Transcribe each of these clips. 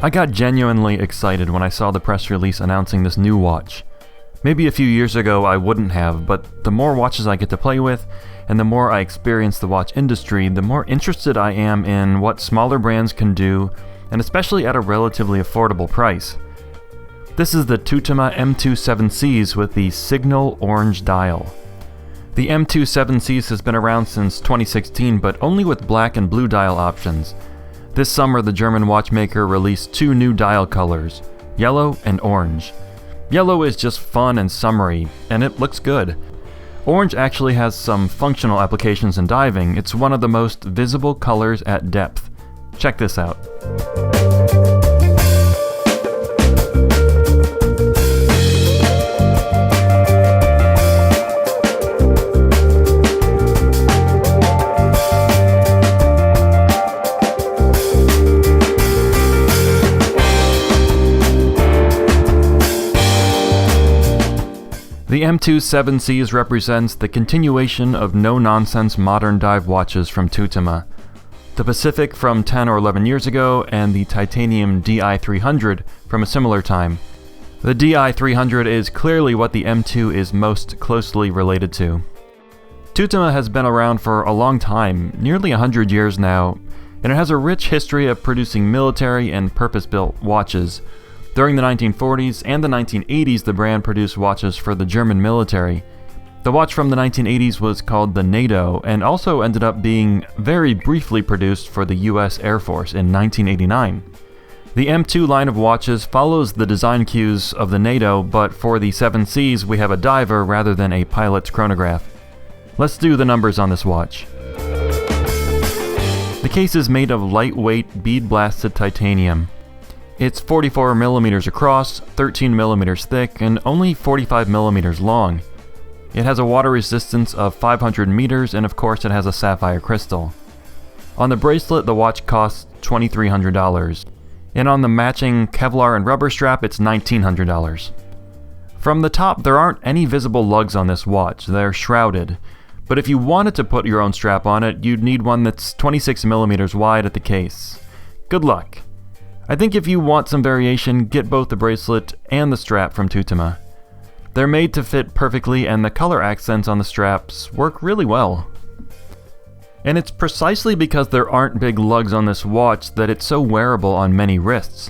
I got genuinely excited when I saw the press release announcing this new watch. Maybe a few years ago I wouldn't have, but the more watches I get to play with, and the more I experience the watch industry, the more interested I am in what smaller brands can do, and especially at a relatively affordable price. This is the Tutima M2 Seven Seas with the Signal Orange dial. The M2 Seven Seas has been around since 2016, but only with black and blue dial options. This summer, the German watchmaker released two new dial colors, yellow and orange. Yellow is just fun and summery, and it looks good. Orange actually has some functional applications in diving. It's one of the most visible colors at depth. Check this out. The M2 Seven Seas represents the continuation of no-nonsense modern dive watches from Tutima. The Pacific from 10 or 11 years ago, and the titanium DI300 from a similar time. The DI300 is clearly what the M2 is most closely related to. Tutima has been around for a long time, nearly 100 years now, and it has a rich history of producing military and purpose-built watches. During the 1940s and the 1980s, the brand produced watches for the German military. The watch from the 1980s was called the NATO, and also ended up being very briefly produced for the US Air Force in 1989. The M2 line of watches follows the design cues of the NATO, but for the Seven Seas we have a diver rather than a pilot's chronograph. Let's do the numbers on this watch. The case is made of lightweight bead-blasted titanium. It's 44mm across, 13mm thick, and only 45mm long. It has a water resistance of 500 meters, and of course it has a sapphire crystal. On the bracelet, the watch costs $2,300, and on the matching Kevlar and rubber strap, it's $1,900. From the top, there aren't any visible lugs on this watch, they're shrouded. But if you wanted to put your own strap on it, you'd need one that's 26mm wide at the case. Good luck. I think if you want some variation, get both the bracelet and the strap from Tutima. They're made to fit perfectly, and the color accents on the straps work really well. And it's precisely because there aren't big lugs on this watch that it's so wearable on many wrists.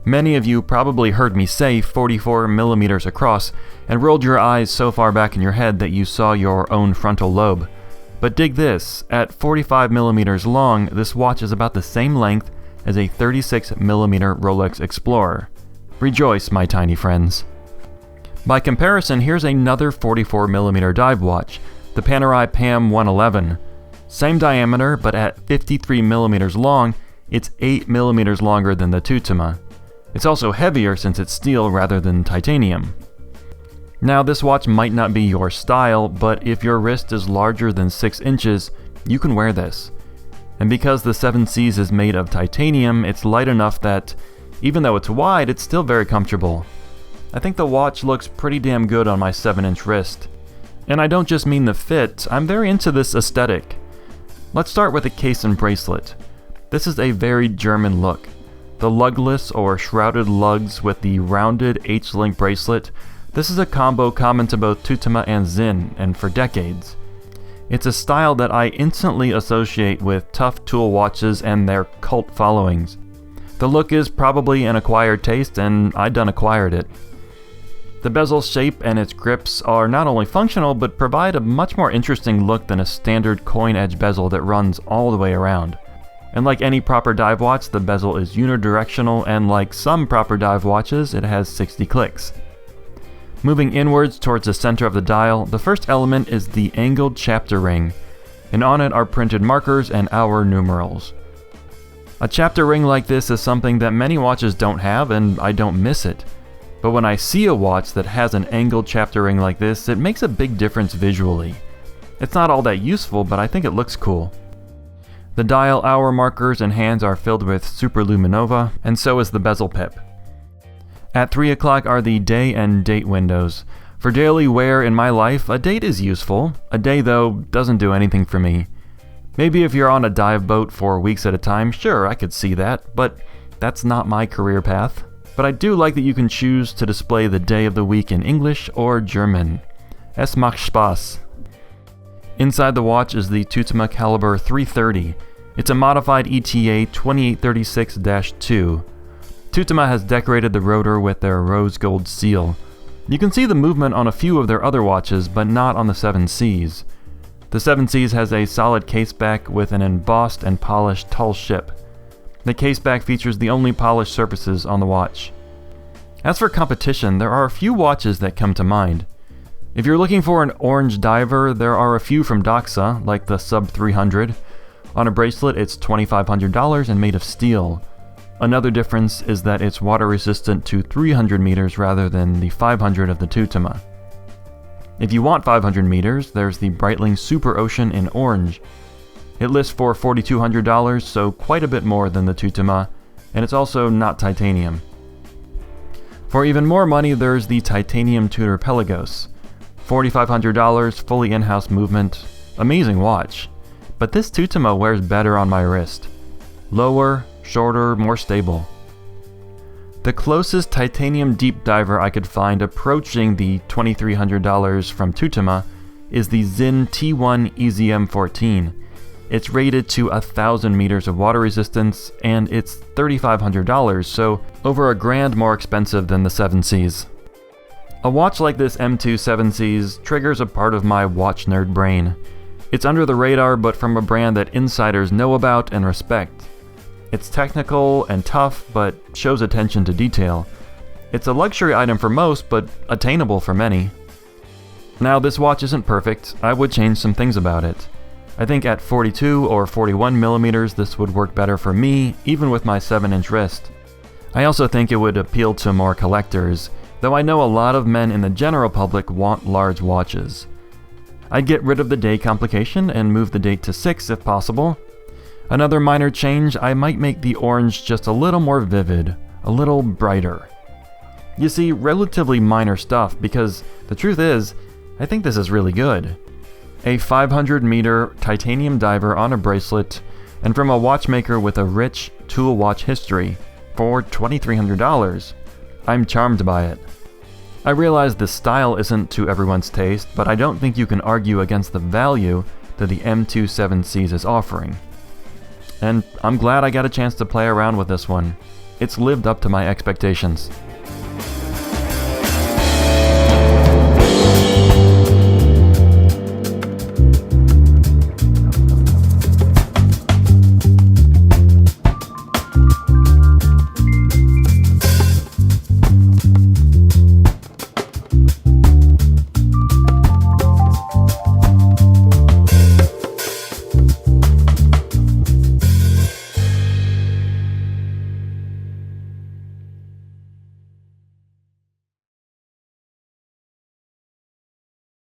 Many of you probably heard me say 44mm across and rolled your eyes so far back in your head that you saw your own frontal lobe. But dig this, at 45mm long, this watch is about the same length as a 36mm Rolex Explorer. Rejoice, my tiny friends. By comparison, here's another 44mm dive watch, the Panerai PAM 111. Same diameter, but at 53mm long, it's 8mm longer than the Tutima. It's also heavier since it's steel rather than titanium. Now, this watch might not be your style, but if your wrist is larger than 6 inches, you can wear this. And because the Seven Seas is made of titanium, it's light enough that, even though it's wide, it's still very comfortable. I think the watch looks pretty damn good on my 7-inch wrist. And I don't just mean the fit, I'm very into this aesthetic. Let's start with the case and bracelet. This is a very German look. The lugless or shrouded lugs with the rounded H-link bracelet, this is a combo common to both Tutima and Sinn, and for decades. It's a style that I instantly associate with tough tool watches and their cult followings. The look is probably an acquired taste, and I done acquired it. The bezel shape and its grips are not only functional, but provide a much more interesting look than a standard coin edge bezel that runs all the way around. And like any proper dive watch, the bezel is unidirectional, and like some proper dive watches, it has 60 clicks. Moving inwards towards the center of the dial, the first element is the angled chapter ring, and on it are printed markers and hour numerals. A chapter ring like this is something that many watches don't have, and I don't miss it. But when I see a watch that has an angled chapter ring like this, it makes a big difference visually. It's not all that useful, but I think it looks cool. The dial hour markers and hands are filled with superluminova, and so is the bezel pip. At 3 o'clock are the day and date windows. For daily wear in my life, a date is useful. A day, though, doesn't do anything for me. Maybe if you're on a dive boat for weeks at a time, sure, I could see that, but That's not my career path. But I do like that you can choose to display the day of the week in English or German. Es macht Spaß. Inside the watch is the Tutima caliber 330. It's a modified ETA 2836-2. Tutima has decorated the rotor with their rose gold seal. You can see the movement on a few of their other watches, but not on the Seven Seas. The Seven Seas has a solid caseback with an embossed and polished tall ship. The caseback features the only polished surfaces on the watch. As for competition, there are a few watches that come to mind. If you're looking for an orange diver, there are a few from Doxa, like the Sub 300. On a bracelet, it's $2,500 and made of steel. Another difference is that it's water resistant to 300 meters rather than the 500 of the Tutima. If you want 500 meters, there's the Breitling Super Ocean in orange. It lists for $4,200, so quite a bit more than the Tutima, and it's also not titanium. For even more money, there's the Titanium Tudor Pelagos. $4,500, fully in-house movement, amazing watch. But this Tutima wears better on my wrist. Lower, shorter, more stable. The closest titanium deep diver I could find approaching the $2,300 from Tutima is the Zin T1 EZM14. It's rated to 1,000 meters of water resistance, and it's $3,500, so over $1,000 more expensive than the Seven Seas. A watch like this M2 Seven Seas triggers a part of my watch nerd brain. It's under the radar, but from a brand that insiders know about and respect. It's technical and tough, but shows attention to detail. It's a luxury item for most, but attainable for many. Now, this watch isn't perfect. I would change some things about it. I think at 42 or 41 millimeters this would work better for me, even with my 7-inch wrist. I also think it would appeal to more collectors, though I know a lot of men in the general public want large watches. I'd get rid of the day complication and move the date to 6 if possible. Another minor change, I might make the orange just a little more vivid, a little brighter. You see, relatively minor stuff, because the truth is, I think this is really good. A 500-meter titanium diver on a bracelet, and from a watchmaker with a rich tool watch history, for $2,300. I'm charmed by it. I realize the style isn't to everyone's taste, but I don't think you can argue against the value that the M2 Seven Seas is offering. And I'm glad I got a chance to play around with this one. It's lived up to my expectations.